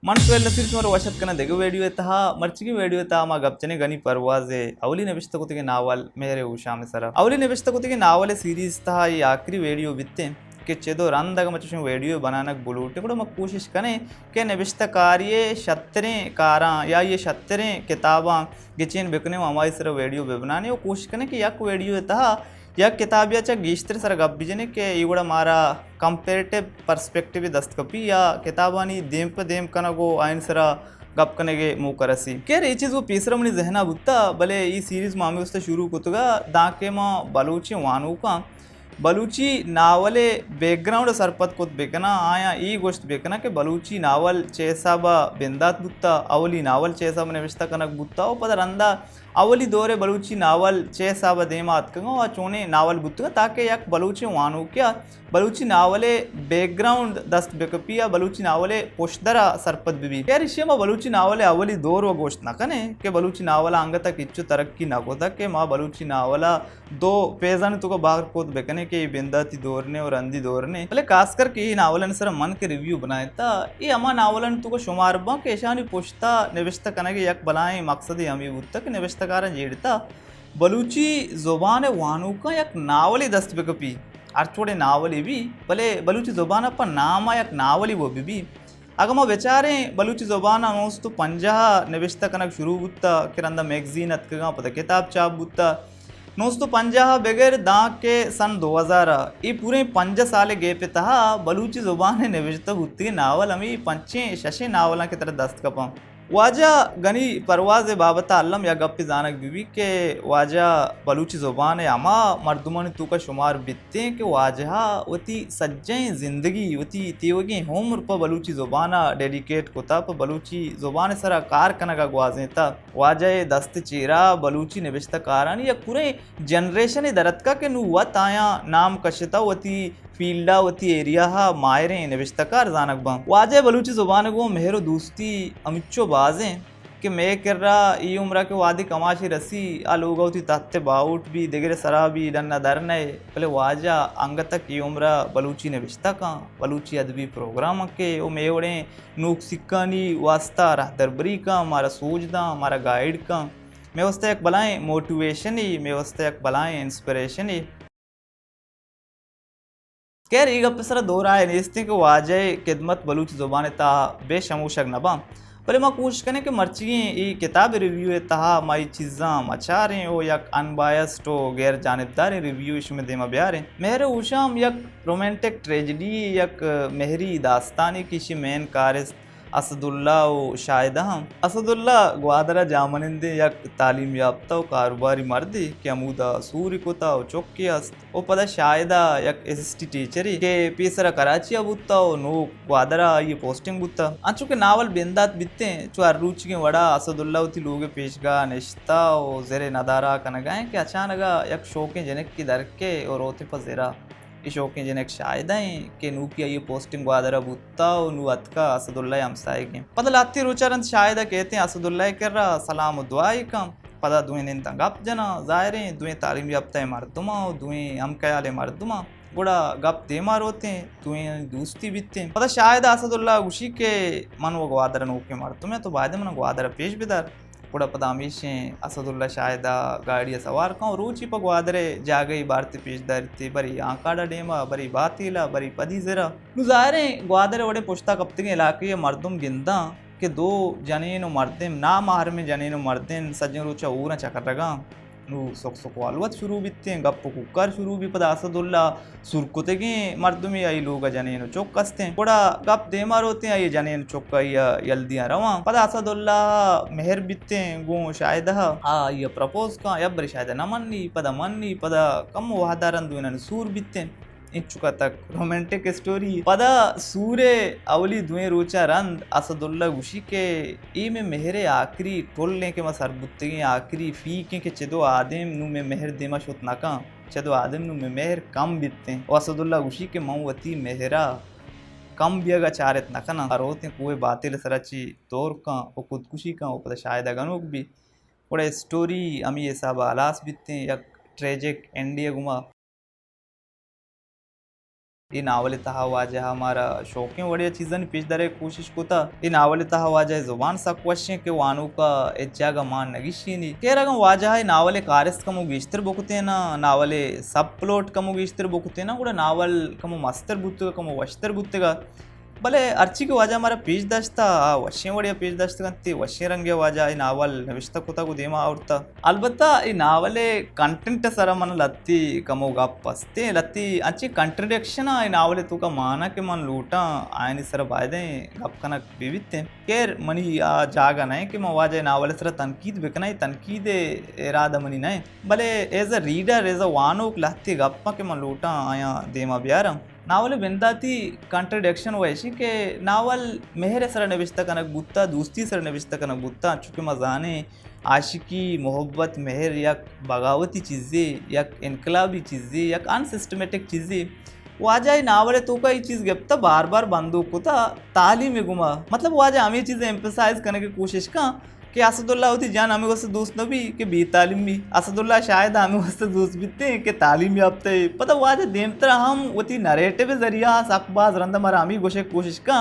మనసు వెళ్ళసిరిసిమర ವಶತ್ಕನ ದೆಗು ವೇಡಿಯೋತಃ ಮರ್ಚಿಗೆ ವೇಡಿಯೋತಃ ಮಾ ಗಪ್ಚನೆ ಗನಿ ಪರ್ವಾಜೆ ಅವಲಿ ನೆಬಿಸ್ತಕುತಿಗೆ ನಾವಲ್ ಮೇರೆ ಉಶಾಮೆ ಸರ ಅವಲಿ ನೆಬಿಸ್ತಕುತಿಗೆ ನಾವಲೆ सीरीज तहा ये आखिरी वीडियो बित्ते कि चेदो रंदग मचुश वीडियो बनानक बुलूटे को मक कोशिश करें कि नबिश्त कार्य शतरें कारा या ये शतरें किताबा गिचेन बिकने हमारी सर वीडियो बनाने वो कोशिश करें कि यक वीडियो तहा या किताबियाच्या गीस्तर सर गब्बिजने के इवड़ा मारा कंपेरेटिव पर्सपेक्टिव दस्तकपी या किताबानी देम पे देम कनगो आइन सरा गप कनेगे मुँह करसी क्या ये चीज़ वो पीसरा मनी जहना बुत्ता भले ये सीरीज मामी उससे शुरू कुतुगा दाके माँ बलूची वानू का बलूची नावले बैकग्राउंड सरपत कुत बेकना आया ई गोष्ट बेकना के बलूची नावल चेसाबा बिंदात बुत्ता अवली नावल चेसाबा नेविस्ता कनक बुत्ता ओ पदर अंदा अवली दोरे बलूची नावल चेसाबा देमात कंगा वा चोने नावल बुत्ता ताके यक बलूची वानू क्या बलूची नावले बैकग्राउंड दस्त बेकपिया बलूची नावले पोष्दरा सरपत बिबी क्या रिश्यमा बलूची नावले अवली दोर व गोष्ट ना कने के बलूची नावला अंगता किच्चु तरक्की ना कोता के माँ बलूची नावला दो पेजाने तुको बाहर कोत बेकने के बिंदाती दौरने और अंधी दौरने भले खास करके ये नावलन सर मन के रिव्यू बनाए था ये अमा नावलन तुको शुमार बा के ऐशानी पोष्ता निविष्ता कने के यक बनाए मकसद हमी बुत्ता के निविष्तकारण जेड़ता बलूची जुबान वानू का यक नावली दस्त बेकपी अर्चोड़े नावली भी भले बलूची जुबान पर नामा यक नावली वो भी अगमा बेचारे बलूची जुबान नोस तो पंजा निविष्ता कनक शुरू बुत्ता किरंदा मैगजीन अतकगा पता किताब चाप बुत्ता नोस तो पंजा बगैर दाग के सन 2000 ये पूरे 5 साल गे पे तहा बलूची जुबान निविष्ता बुत्ती नावल अमी पंचे शशे नावला की तरह दस्त कपा वाजा गनी परवाज बाबता अल्लम या गप्पी जानक बीवी के वाजा बलूची ज़ुबान अमा मर्दुमन तू का शुमार बित्ते कि वाजहा वती सज्जें ज़िंदगी वती तेवगे होमर पर बलूची ज़ुबाना डेडिकेट कोता पर बलूची ज़ुबान सरा कार कनगा ग्वाजें था वाजा दस्त चेरा बलूची निविष्ट कारानी या पूरे जनरेशन दरत का के नु वत आया नाम कशता वती फील्डा वती एरिया हा मायरे निविष्टकार जानक बा वाजे बलूची जुबान को मेहरो दोस्ती अमिच्चो बाजें कि मैं कर रहा ई उम्र के वादी कमाशी रसी आ लोग होती ताते बाउट भी दिगरे सरा भी डन्ना दरने पहले वाजा अंग तक ई उम्र बलूची निविष्टा का बलूची अदबी प्रोग्राम के वो मेवड़े नूक सिक्कानी वास्ता रह दरबरी का हमारा सोचदा हमारा गाइड का मैं वस्ते एक बलाएं मोटिवेशन ही मैं वस्ते एक बलाएं इंस्पिरेशन ही कह रही गप सर दो राय नेस्ते के वाजे खिदमत बलूच जुबान ता बेशमूशक नबा भले माँ कोशिश करें कि मर्ची ये किताब रिव्यू तहा माई चीज़ा मचारें हो यक अनबायस्ड हो गैर जानबदार रिव्यू इसमें देमा ब्यारें मेहर उशाम यक रोमांटिक ट्रेजिडी यक मेहरी दास्तानी किसी मेन कारिस असदुल्ला व शाहिदा हम असदुल्ला ग्वादरा जामनिंदे यक तालीम याफ्ता व कारोबारी मर्दी के अमूदा सूर्य कोता व चौकियास्त ओ पदा शाहिदा यक एसिस्टी टीचरी के पीसरा कराची अबुत्ता व नो ग्वादरा ये पोस्टिंग बुत्ता अंचु के नावल बिंदात बित्ते चो अर्रुचि के वड़ा असदुल्ला उती लोगे पेशगा निश्ता व जेरे नदारा कनगाएं के अचानक यक शौके जनक की दरके और रोते पर जेरा इशोके जनक शायदाएं के नू की ये पोस्टिंग वादरा बुत्ता और नू अतका असदुल्ला हमसाए के पदलाती रोचारंत शायदा कहते हैं असदुल्ला कर रहा सलाम दुआई कम पदा दुए निन तंगप जना जायरे दुए तालीम याफ्ता मर्दुमा और दुए हम कयाले मर्दुमा गुड़ा गप दे मार होते हैं दुए दोस्ती बीतते हैं पता शायद असदुल्ला उसी के मन वो ग्वादरा नू के मर्दुमा तो बाद मन ग्वादरा पेश बिदार ಕೂಡ ಪದಾಮಿಶೆ ಅಸದುಲ್ಲಾ ಶಾಯದ ಗಾಡಿಯ ಸವಾರ್ ಕಾಂ ರೂಚಿ ಪಗ್ವಾದರೆ ಜಾಗೈ ಭಾರತಿ ಪೇಶದಾರಿತಿ ಬರಿ ಆಕಾಡ ಡೇಮ ಬರಿ ಬಾತಿಲ ಬರಿ ಪದಿಜರ ನುಜಾರೆ ग्वादरे वड़े पुश्ता कप्तिगे इलाके मर्दुम गिंदा के दो जनेनो मर्देम ना माहर में जनेनो मर्देन सज्जन रोचा ऊरा चकर रगा नु सोक सोक वालवत शुरू बित्ते गप्प कुकर शुरू भी पदा असदुल्ला सुरकुतेगे मर्दुमी आई लोग जनेनो चौक कसते बड़ा गप दे मारोते आई जनेन चौक या यल्दियां रवा पदा असदुल्ला मेहर बित्ते गो शायद आ ये प्रपोज का यब्र शायद न मन्नी पदा कम वहादारन दुनन सूर बित्ते इच्छुका तक रोमांटिक स्टोरी पदा सूरे अवली दुए रोचा रंद असदुल्ला गुशी के ई में मेहरे आखिरी टोलने के मसर बुत्ते आखिरी फी के चेदो आदम नु में मेहर देमा शोत नाका चेदो आदम नु में मेहर कम बित्ते असदुल्ला गुशी के मऊवती मेहरा कम बियगा चारत नकना रोते कुए बातिल सरची तोर का ओ खुदकुशी का ओ पता शायद गनुक भी बड़े स्टोरी अमी ये सब आलास बित्ते या ट्रेजिक एंडिया गुमा ಈ ನಾವಲೆ ತಹ वाजा हमारा शौक़ें बढ़िया चीज़न पेश दरे कोशिश कोता ई नावले तह वाजा जुबान सक्वश्य के वानु का एज्जागा मान नगिशीनी केरगम वाजा है नावले कार्यस्त कमु गिस्तर बोकुते ना नावले सब प्लॉट कमु गिस्तर बोकुते ना गुड़ा नावल कमु मस्तर बुत्तगा कमु वस्तर बुत्तगा भले अर्ची वाजा हमारा पेज दस्ता वश्य बढ़िया पेज दस्तगंती वश्य रंगे वाजा ई नावल नविश्ता कोता को देमा औरता अलबत्ता ई नावले कंटेंट सर मन लत्ती कमो गप्पस्ते लत्ती अच्छी कंट्रडिक्शन ई नावले तू का माना के मन लूटा आयनी सर बायदे गप कनक विविधते केर मनी आ जागा नहीं कि मवाजा नावले सर तनकीद बेकना तनकीद इरादा मनी नहीं भले as a reader as a वानोक लत्ती गप्पा के मन लूटा आया देमा ब्यारा नावल बेंदाती कंट्रडिक्शन वैसी के नावल मेहर सर नविश्ता कनक बुत्ता दोस्ती सर नविश्ता कनक बुत्ता चूँकि मजाने आशिकी मोहब्बत मेहर यक बगावती चीज़ें यक इनकलाबी चीज़ें यक अनसिस्टमेटिक चीज़ें वाजा नावले तो का ये चीज़ गप्ता बार बार बंदूक को तालीम गुमा मतलब वाजा हमें चीज़ें एम्फसाइज करने की कोशिश का कि असदुल्ला होती जान हमें वैसे दोस्त न भी कि बी तालीम भी असदुल्ला शायद हमें वैसे दोस्त भी थे कि तालीम याफ्ते पता वाज देमतरा हम वती नरेटिव जरिया सकबाज रंद मरा हमी गोशे कोशिश का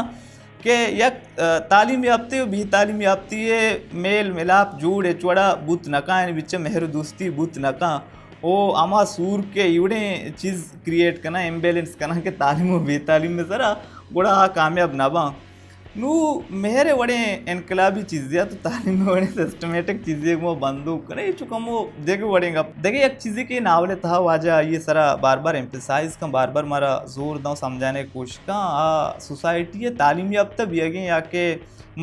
कि यक तालीम याफ्ते बी तालीम याफ्ती है मेल मिलाप जूड़ चौड़ा बुत नका बिच मेहर दोस्ती बुत नका ओ अमा सूर के इवड़े चीज़ क्रिएट करना इम्बेलेंस करना कि तालीम बी तालीम में ज़रा बड़ा कामयाब ना बा नू मेहरे बड़े इनकलाबी चीज़ें तो तालीम में बड़े सिस्टमेटिक चीज़ें वो बंदूक करे चुका वो देखे बढ़ेगा देखे एक चीज़ें के नावले था वाजा ये सारा बार बार एम्फसाइज का बार बार मारा जोर दाव समझाने की कोशिश का सोसाइटी है तालीम याफ्ता भी आगे या के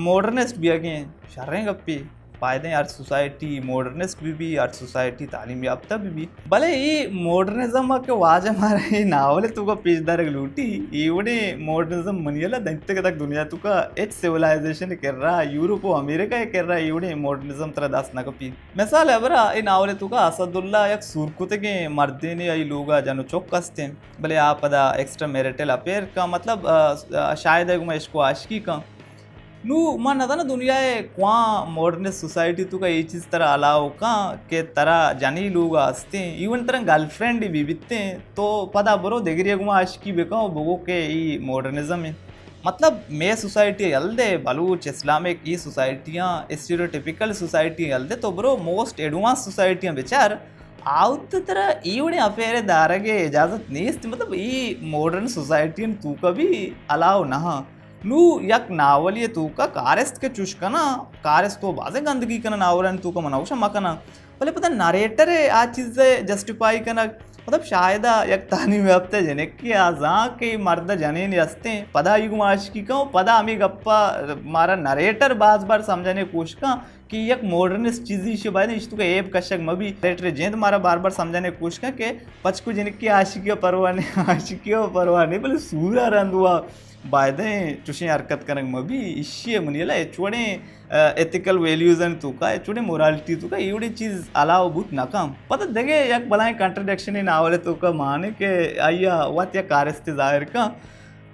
मॉडर्निस्ट भी आगे शर्रें गप्पी फायदे यार सोसाइटी मॉडर्निस्ट भी यार सोसाइटी तालीम याफ्ता भी भले ये मॉडर्निज्म के वाज हमारा ये नावले तुका पेजदार लूटी इवड़े मॉडर्निज्म मनियला दैत्य तक दुनिया तुका एच सिविलाइजेशन कर रहा यूरोप अमेरिका कर रहा इवड़े मॉडर्निज्म तरह दास ना कपी मिसाल है बरा ये नावले तुका असदुल्ला एक सूरकुते के मर्दे ने आई लोग जानो चौकसते भले आप अदा एक्स्ट्रा मैरिटल अफेयर का मतलब शायद है मैं इसको आशिकी का नू मन अदा ना दुनिया क्वा मॉडर्निस्ट सोसाइटी तू का ये चीज़ तरह अलाव का के तरह जानी लोग आस्ते इवन तरह गर्लफ्रेंड भी बिकते तो पता बरो देगरिया गुमा आशिकी बेका बोगो के ये मॉडर्निज्म है मतलब मैं सोसाइटी अलदे बलूच इस्लामिक ये सोसाइटियाँ स्टीरियोटिपिकल सोसाइटी अलदे तो ब्रो मोस्ट एडवांस सोसाइटियाँ बेचार आवत तरह ईवड़े अफेरे दारगे इजाज़त नहीं मतलब ये मॉडर्न सोसाइटी तू का भी अलाव ना नू यक नावल ये तू का कारस्त के चुष्का ना कारस्त तो बाजे गंदगी कना नावलन तू का मनाउशा मकना भले पता नरेटर है आ चीज़ जस्टिफाई करना मतलब शायद यक तानी में हफ्ते जने कि आजा के मर्द जने ने हस्ते पदा युग आशिकी का पदा हमें गप्पा मारा नरेटर बार समझाने की कोशिश का कि यक मॉडर्निस्ट चीज़ इस बारे में इसको एब कशक मभी नरेटर जेंद मारा बार समझाने की कोशिश का कि पचको जने की आशिकी परवाह नहीं भले सूरा रंधुआ बायदे चुशी हरकत करंग मभी इश्ये मुनियला एचवड़े एथिकल वैल्यूज अन तुका एचवड़े मोरालिटी तुका इवड़ी चीज़ अलाव बुत नकाम पता देगे यक बलाए कंट्रडिक्शन इन आवले तुका माने के आया वत या कारस्त जाहिर का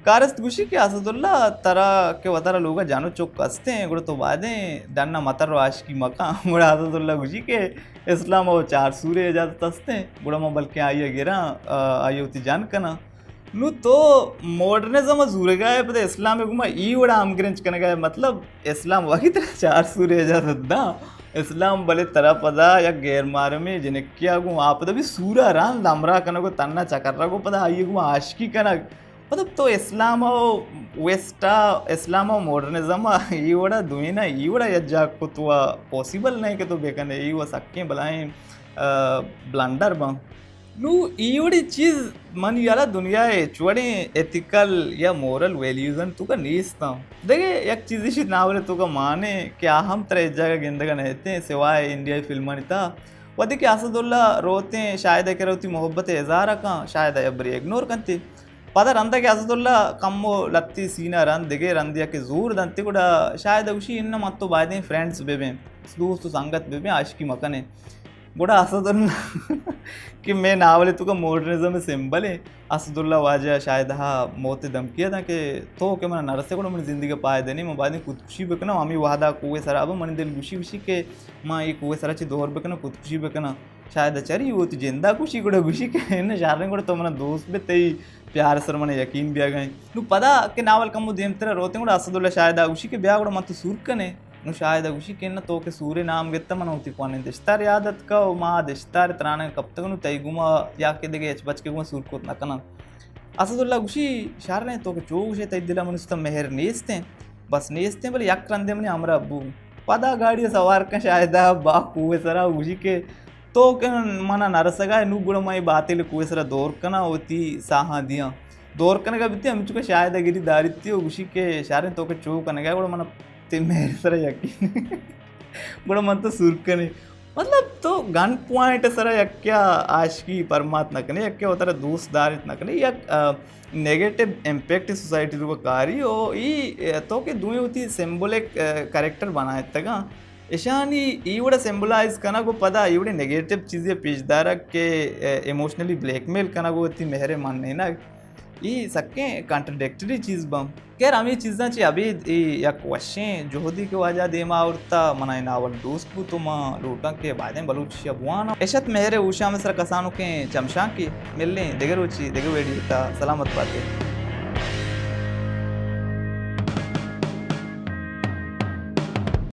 कारस्त गुशी के असदुल्ला तरा के वतारा लोग जानो चौक कसते हैं गुड़ तो बादे डन्ना मतर आश की मका गुड़ा असदुल्ला गुशी के इस्लाम और 4 सूर्य इजाजत हंसते गुड़ा में बल्कि आइए गिरा आइए उती जान कना नु तो मॉडर्निज्म जूर गए पता इस्लाम गुमा ई वड़ा आमग्रेंच करने गए मतलब इस्लाम वही तरह 4 सूर्य इजाजत दा इस्लाम भले तरह पदा या गैर मार में जिन्हें क्या गु आप भी सूरा रान लमरा कना को तन्ना चकर को पता आइए गुमा आशिकी कना मतलब तो इस्लाम वेस्टा इस्लाम मॉडर्निज्म ई वड़ा दुनिया ई वड़ा यज्जा को तो पॉसिबल नहीं कि तो बेकने ई वो सक्के बुलाएं ब्लंडर बा नु ईवड़ी चीज़ मन याला दुनिया है चुवड़े एथिकल या मोरल वैल्यूजन तुका नीस्ता देखे एक चीज़ इसी नावले तुका माने क्या हम तरह इस जगह गिंदगा नहते हैं सिवाय इंडिया फिल्म निता वदी के असदुल्ला रोते हैं शायद के रोती मोहब्बत इज़ारा का शायद अबरी इग्नोर करते पता रंदा के असदुल्ला कम्मो लत्ती सीना रंद दिगे रंदिया के जोर दंती ಕೂಡ शायद उसी इन्न मत्तो बायदे फ्रेंड्स बेबे दोस्त संगत बेबे आशिकी मकने गोड़ा असदुल्ला कि मैं नावले तुका मॉडर्निज्म सिंबल है असदुल्ला वाजा शायद हा मोते धमकिया था कि तो के मन नरसे को मन जिंदगी पाए देनी मैं बाद में खुदकुशी बेकना आमी वादा कुए सरा अब मन दिल खुशी खुशी के मां ये कुए सरा ची दोहर बेकना खुदकुशी बेकना शायद अचारी वो तो जिंदा खुशी गुड़ा खुशी के न शारने गुड़ा तो मन दोस्त बे तई प्यार सर मन यकीन भी आ गए नु पदा के नावल कम देम तेरा रोते गुड़ा असदुल्ला शायद खुशी के ब्याह गुड़ा मत सूरकने नु शायद खुशी के न तो के सूर्य नाम ಗೆತ್ತ मन होती कोने दिस्तार यादत का मा दिस्तार त्राने कब तक नु तई गुमा या के देगे एच बच के गुमा सूर को नकना असदुल्ला खुशी शारने तो के चोगुशे तई दिला मनुष्य मेहर नेस्ते बस नेस्ते बल यक्रंदे मने हमरा अब्बू पदा गाड़ी सवार का शायद बा कुए सरा खुशी के तो के मना नरसगा नु गुड़ मई बातेले कुए सरा दौर कना होती साहा दिया दौर कने का बित्ते हम चुके शायद गिरी दारित्य खुशी के शारने तो के चो कने गया गुड़ मन मेरे सर यकीन बड़ा मन तो सुरकने मतलब तो गन पॉइंट सर यक्या आशिकी परमात्मा कने यक्या होता दोस्तदार इतना कने या नेगेटिव इम्पैक्ट सोसाइटी रू कारी ओ ई तो के दुए होती सिंबॉलिक कैरेक्टर बनाए तगा इशानी ఈవిడ सिंबलाइज कना को पदा ఈవిడ नेगेटिव चीज़ें पेशदारा के इमोशनली ब्लैकमेल कना को होती मेहरे मानने ना ये सक्के कॉन्ट्रडिक्टरी चीज़ बम खैर आम्ही चीज़ा ची अभी या क्वेश्चन जोहदी के वाजा देमा आवरता मनाई नावल दोस्त बु तुम लोटा के बादें बलूच अबवाना एशत मेहरे उषा में सर कसानो के चमशा की मिलने देगर उची देगर वेडी सलामत बातें